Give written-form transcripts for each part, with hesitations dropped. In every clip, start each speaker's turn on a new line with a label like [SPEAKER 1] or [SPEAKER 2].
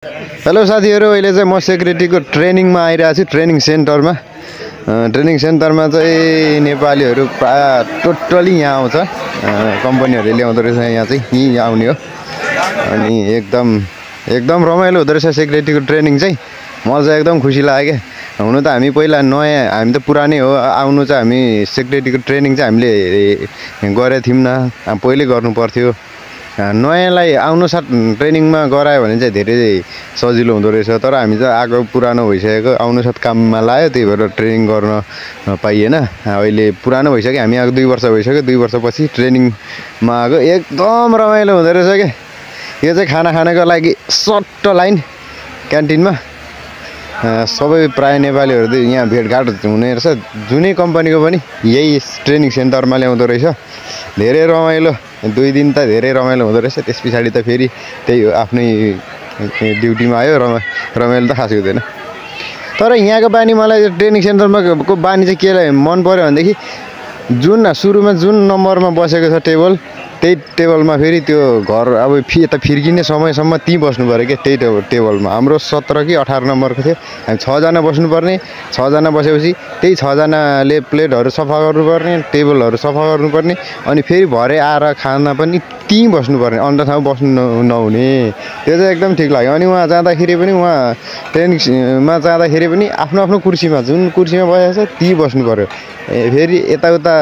[SPEAKER 1] Hello साथीहरु, अहिले चाहिँ म सेक्युरिटीको ट्रेनिङमा आइरहेको छु। ट्रेनिङ सेन्टरमा चाहिँ नेपालीहरु प्राय टोटली यहाँ आउँछ। कम्पनीहरुले ल्याउँदो रहेछ यहाँ चाहिँ यही आउने हो। अनि एकदम रमाइलो हुँदो रहेछ सेक्युरिटीको ट्रेनिङ चाहिँ। मलाई चाहिँ एकदम खुसी लाग्यो के। हुन त हामी पहिला नयाँ, हामी त पुरानै हो। आउनु चाहिँ हामी सेक्युरिटीको ट्रेनिङ चाहिँ हामीले गरेको थियौँ न, पहिले गर्नु पर्थ्यो। नयाँलाई आउनुसाथ ट्रेनिङमा गरायो भने चाहिँ धेरै सजिलो हुँदो रहेछ। तर हामी चाहिँ आगो पुरानो भइसकेको, आउनुसाथ काममा लाग्यो, त्यही भएर ट्रेनिङ गर्न पाइएन। अहिले पुरानो भइसक्यो, हामी आएको 2 वर्ष भइसक्यो। 2 वर्षपछि ट्रेनिङमा आएको। एकदम रमाइलो हुँदो रहेछ के। यो चाहिँ खाना खानको लागि सट्ट लाइन क्यान्टिनमा सबै प्राय नेपालीहरु यहाँ भेटघाट हुने रहेछ। जुनै कम्पनीको पनि यही ट्रेनिङ सेन्टरमा ल्याउँदो रहेछ। धेरै रमाइलो, 2 दिन त धेरै रमाइलो हुँदो रहेछ। त्यसपछि त फेरि त्यही हो, आफ्नै ड्युटीमा आयो। रमाइलो त खासै हुँदैन। तर यहाँको बानी, मलाई ट्रेनिङ सेन्टरमा को बानी चाहिँ के मन पर्यो भनेदेखि, सुरुमा जुन नम्बरमा बसेको छ टेबल, त्यही टेबलमा फेरि त्यो घर अब यता फिर्किने समयसम्म त्यहीँ बस्नु पर्यो के। त्यही टेबलमा हाम्रो 17 कि 18 नम्बरको थियो। हामी 6 जना बस्नुपर्ने। 6 जना बसेपछि त्यही 6 जनाले प्लेटहरू सफा गर्नुपर्ने, टेबलहरू सफा गर्नुपर्ने। अनि फेरि भरे आएर खाना पनि त्यहीँ बस्नुपर्ने, अन्य ठाउँ बस्नु नहुने। त्यो चाहिँ एकदम ठिक लाग्यो। अनि उहाँ जाँदाखेरि पनि, ट्रेनिङमा जाँदाखेरि पनि आफ्नो कुर्सीमा, जुन कुर्सीमा बसेको छ त्यहीँ बस्नु पर्यो। फेरि यताउता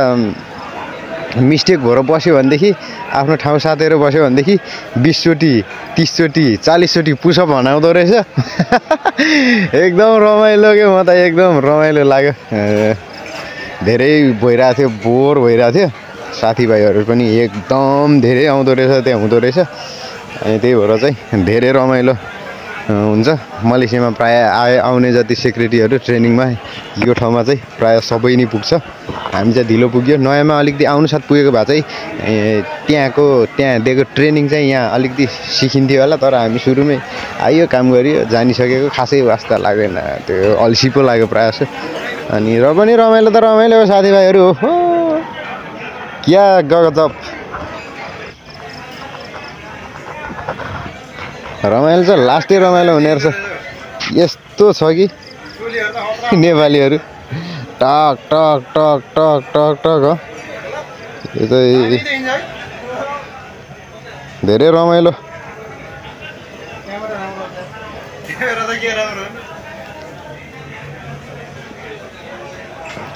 [SPEAKER 1] मिस्टेक भएर बस्यो भनेदेखि, आफ्नो ठाउँ सातेर बस्यो भनेदेखि 20 चोटि 30 चोटि 40 चोटि पुसअप बनाउँदो रहेछ। एकदम रमाइलो के। म त एकदम रमाइलो लाग्यो। धेरै भइरहेको थियो, बोर भइरहेको थियो। साथीभाइहरू पनि एकदम धेरै आउँदो रहेछ, त्यहाँ हुँदो रहेछ। अनि त्यही भएर चाहिँ धेरै रमाइलो हुन्छ। मलेसियामा प्राय आउने जति सेक्युरिटीहरू ट्रेनिङमा यो ठाउँमा चाहिँ प्राय सबै नै पुग्छ। हामी चाहिँ ढिलो पुग्यो। नयाँमा अलिकति आउनुसाथ पुगेको भए चाहिँ त्यहाँ दिएको ट्रेनिङ चाहिँ यहाँ अलिकति सिकिन्थ्यो होला। तर हामी सुरुमै आइयो, काम गरियो, जानिसकेको, खासै वास्ता लागेन। त्यो अल्छी पो लाग्यो प्रायः जस्तो। अनि र पनि रमाइलो त रमाइलो हो साथीभाइहरू। हो क्या गजब रमाइलो छ। लास्टै रमाइलो हुने रहेछ। यस्तो छ कि नेपालीहरू टक टक टक टक टक टक हो। यो चाहिँ धेरै रमाइलो।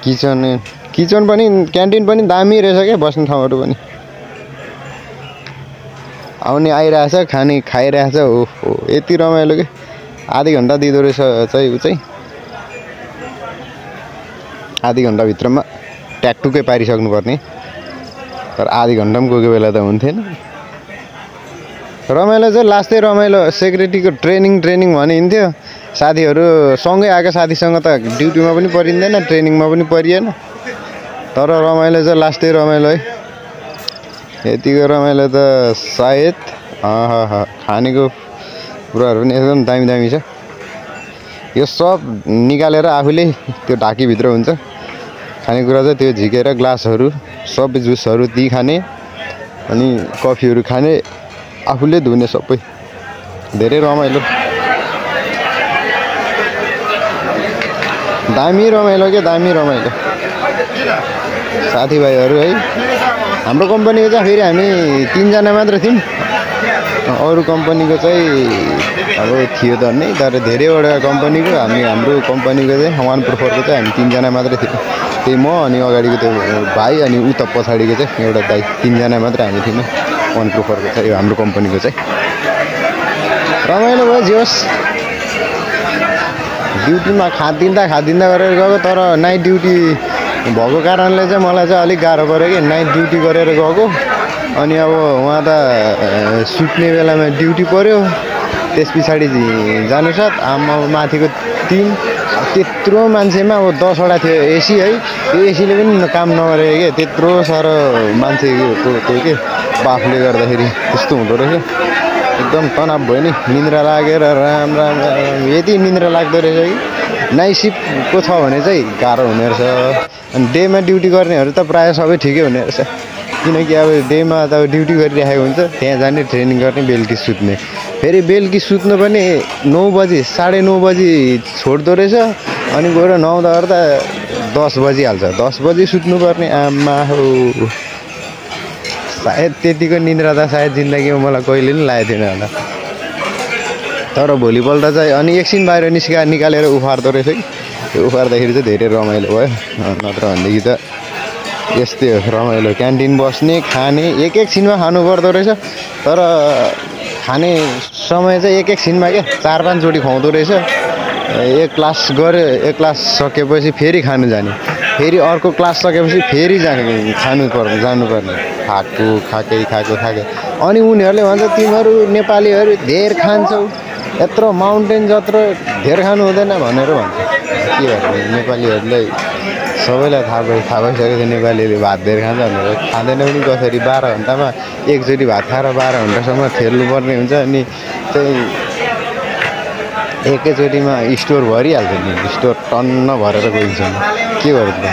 [SPEAKER 1] किचन पनि, क्यान्टिन पनि दामी रहेछ क्या। बस्ने ठाउँहरू पनि आउने आइरहेछ, खाने खाइरहेछ। ओहो यति रमाइलो के। आधी घन्टा दिँदो रहेछ चाहिँ ऊ चाहिँ। आधी घन्टाभित्रमा ट्याकटुकै पारिसक्नु पर्ने। तर आधी घन्टा पनि कोही बेला त हुन्थेन। रमाइलो चाहिँ लास्टै रमाइलो। सेक्युरिटीको ट्रेनिङ भने हिँड्थ्यो। साथीहरू सँगै आएको साथीसँग त ड्युटीमा पनि परिँदैन, ट्रेनिङमा पनि परिएन। तर रमाइलो चाहिँ लास्टै रमाइलो है। यतिको रमाइलो त सायद खानेको कुराहरू पनि एकदम दामी छ। यो सब निकालेर आफूले त्यो ढाकीभित्र हुन्छ। खानेकुरा चाहिँ त्यो झिकेर ग्लासहरू, सबै जुसहरू त्यही खाने। अनि कफीहरू खाने, आफूले धुने सबै। धेरै रमाइलो, दामी रमाइलो के, दामी रमाइलो साथीभाइहरू है। हाम्रो कम्पनीको चाहिँ फेरि हामी 3 जना मात्र थियौँ। अरू कम्पनीको चाहिँ अब थियो त नै, तर धेरैवटा कम्पनीको हाम्रो कम्पनीको चाहिँ 1-4 चाहिँ हामी 3 जना मात्रै थियौँ। त्यही म, अनि अगाडिको त्यो भाइ, अनि उता पछाडिको चाहिँ एउटा दाइ। 3 जना मात्र हामी थियौँ 1-4 चाहिँ। यो हाम्रो कम्पनीको चाहिँ रमाइलो भयो। जे होस्, ड्युटीमा खाँदिँदा गरेर गएको। तर नाइट ड्युटी भएको कारणले चाहिँ मलाई चाहिँ अलिक गाह्रो पऱ्यो कि। नाइट ड्युटी गरेर गएको। अनि अब उहाँ त सुत्ने बेलामा ड्युटी पऱ्यो। त्यस पछाडि जानुसाथ आमा माथिको टिम त्यत्रो मान्छेमा अब 10 वटा थियो एसी है। त्यो एसीले पनि काम नगरेको के। त्यत्रो साह्रो मान्छेको त्यो के बाफले गर्दाखेरि त्यस्तो हुँदो रहेछ। एकदम तनाव भयो नि। निन्द्रा लागेर राम यति निन्द्रा लाग्दो रहेछ कि। नाइट सिफ्टको छ भने चाहिँ गाह्रो हुने रहेछ। अनि डेमा ड्युटी गर्नेहरू त प्रायः सबै ठिकै हुने रहेछ। किनकि अब डेमा त ड्युटी गरिरहेको हुन्छ, त्यहाँ जाने ट्रेनिङ गर्ने, बेलुकी सुत्ने। फेरि बेलुकी सुत्नु पनि 9 बजी 9:30 बजी छोड्दो रहेछ अनि गएर नुहाउँदा गर्दा 10 बजिहाल्छ 10 बजी सुत्नुपर्ने आमा हो सायद त्यतिको निन्द्रा त सायद जिन्दगीमा मलाई कहिले पनि लागेको थिएन होला तर भोलिपल्ट चाहिँ अनि एकछिन बाहिर निकालेर उफार्दो रहेछ कि त्यो उफार्दाखेरि चाहिँ धेरै रमाइलो भयो नत्र भनेदेखि त यस्तै हो रमाइलो क्यान्टिन बस्ने खाने एकछिनमा खानु पर्दो रहेछ तर खाने समय चाहिँ एकछिनमा के 4-5 चोटि खुवाउँदो रहेछ एक क्लास गऱ्यो एक क्लास सकेपछि फेरि खानु जाने फेरि अर्को क्लास सकेपछि फेरि जानुपर्ने खाएको अनि उनीहरूले भन्छ तिमीहरू नेपालीहरू धेर खान्छौ यत्रो माउन्टेन जत्रो धेर खानु हुँदैन भनेर भन्छ के गर्ने नेपालीहरूलाई सबैलाई थाहा भइसकेको छ नेपालीले भात धेर खान्छ भनेर खाँदैन पनि कसरी 12 घन्टामा एकचोटि भात खाएर 12 घन्टासम्म ठेल्नुपर्ने हुन्छ अनि चाहिँ एकैचोटिमा स्टोर भरिहाल्छ नि स्टोर टन्न भरेर गइन्छ के गर्नु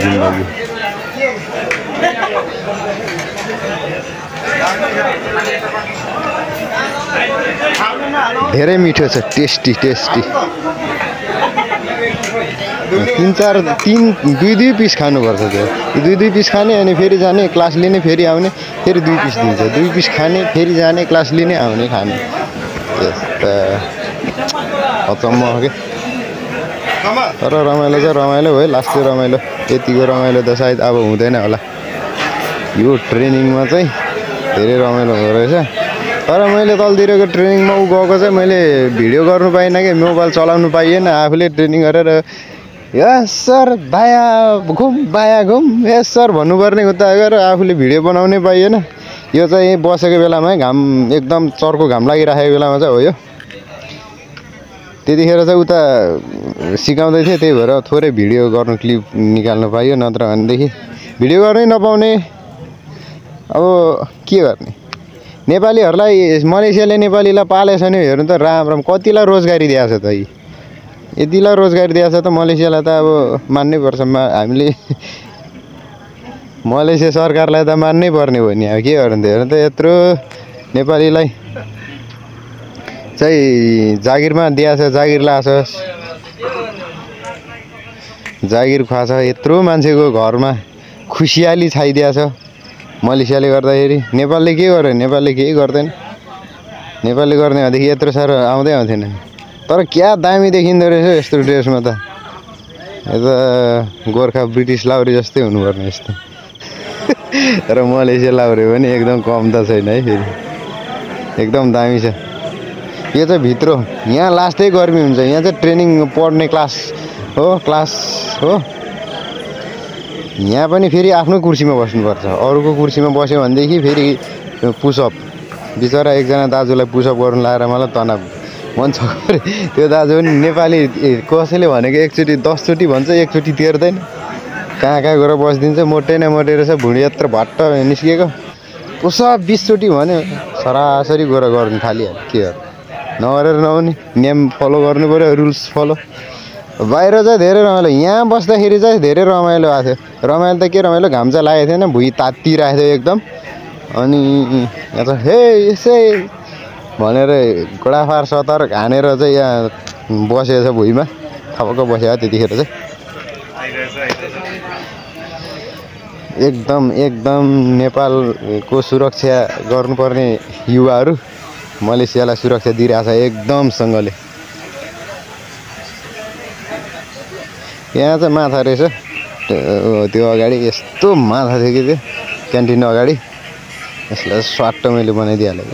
[SPEAKER 1] जिन्दगी धेरै मिठो छ टेस्टी 2 पिस खानुपर्छ त्यो 2 पिस खाने अनि फेरि जाने क्लास लिने फेरि आउने फेरि 2 पिस दिन्छ 2 पिस खाने फेरि जाने क्लास लिने आउने खाने त्यस्ता अचम्म हो के तर रमाइलो चाहिँ रमाइलो भयो लास्टै रमाइलो यतिको रमाइलो त सायद अब हुँदैन होला यो ट्रेनिङमा चाहिँ धेरै रमाइलो हुँदो रहेछ तर मैले तलतिरको ट्रेनिङमा गएको चाहिँ मैले भिडियो गर्नु पाइनँ कि मोबाइल चलाउनु पाइएन आफूले ट्रेनिङ गरेर यस सर बाया घुम यस सर भन्नुपर्ने उता गएर आफूले भिडियो बनाउनै पाइएन यो चाहिँ बसेको बेलामा घाम एकदम चर्को घाम लागिरहेको बेलामा चाहिँ हो यो त्यतिखेर चाहिँ उता सिकाउँदै थिएँ त्यही भएर थोरै भिडियो गर्नु क्लिप निकाल्नु पाइयो नत्र भनेदेखि भिडियो गर्नै नपाउने अब के गर्ने नेपालीहरूलाई मलेसियाले नेपालीलाई पालेछ नि हेर्नु त राम कतिलाई रोजगारी दिएको छ त यतिलाई रोजगारी दिएको छ त मलेसियालाई त अब मान्नै पर्छ हामीले मलेसिया सरकारलाई त मान्नै पर्ने हो नि अब के गर्नु त हेर्नु त यत्रो नेपालीलाई चाहिँ जागिरमा दिएको छ जागिर लाएको छ जागिर खुवाएको छ यत्रो मान्छेको घरमा खुसियाली छाइदिएको छ मलेसियाले गर्दाखेरि नेपालले के गर्यो नेपालले केही गर्दैन नेपालले गर्ने भनेदेखि यत्रो साह्रो आउँथेन तर क्या दामी देखिँदो रहेछ यस्तो ड्रेसमा त यो त गोर्खा ब्रिटिस लाउरी जस्तै हुनुपर्ने यस्तो तर मलेसिया लाउरी पनि एकदम कम त छैन है फेरि एकदम दामी छ यो चाहिँ भित्र यहाँ लास्टै गर्मी हुन्छ यहाँ चाहिँ ट्रेनिङ पढ्ने क्लास हो यहाँ पनि फेरि आफ्नो कुर्सीमा बस्नुपर्छ अरूको कुर्सीमा बस्यो भनेदेखि फेरि पुसअप बिचरा एकजना दाजुलाई पुसअप गर्नु लाएर मलाई तनाव मन छ त्यो दाजु पनि नेपाली कसैले भनेको एकचोटि 10 चोटि भन्छ एकचोटि तेर्दैन कहाँ गएर बसिदिन्छ मोटे नै मोटे रहेछ भुँडी यत्रो भट्ट निस्किएको पुसअप 20 चोटि भन्यो सरासरी गएर गर्नु थालिहाल्यो के गर्नु नगरेर नहुने नियम फलो गर्नु पऱ्यो रुल्स फलो बाहिर चाहिँ धेरै रमाइलो यहाँ बस्दाखेरि चाहिँ धेरै रमाइलो आएको थियो रमाइलो त के रमाइलो घाम चाहिँ लागेको थिएन भुइँ तात्तिरहेको थियो एकदम अनि यहाँ चाहिँ हे यसै भनेर गोडाफार सतर हानेर चाहिँ यहाँ बसेको छ भुइँमा थपक्क बसेको त्यतिखेर चाहिँ एकदम नेपालको सुरक्षा गर्नुपर्ने युवाहरू मलेसियालाई सुरक्षा दिइरहेछ एकदमसँगले यहाँ चाहिँ माछा रहेछ त्यो अगाडि यस्तो माछा थियो कि त्यो क्यान्टिन अगाडि यसलाई स्वाट मैले बनाइदिइहालेँ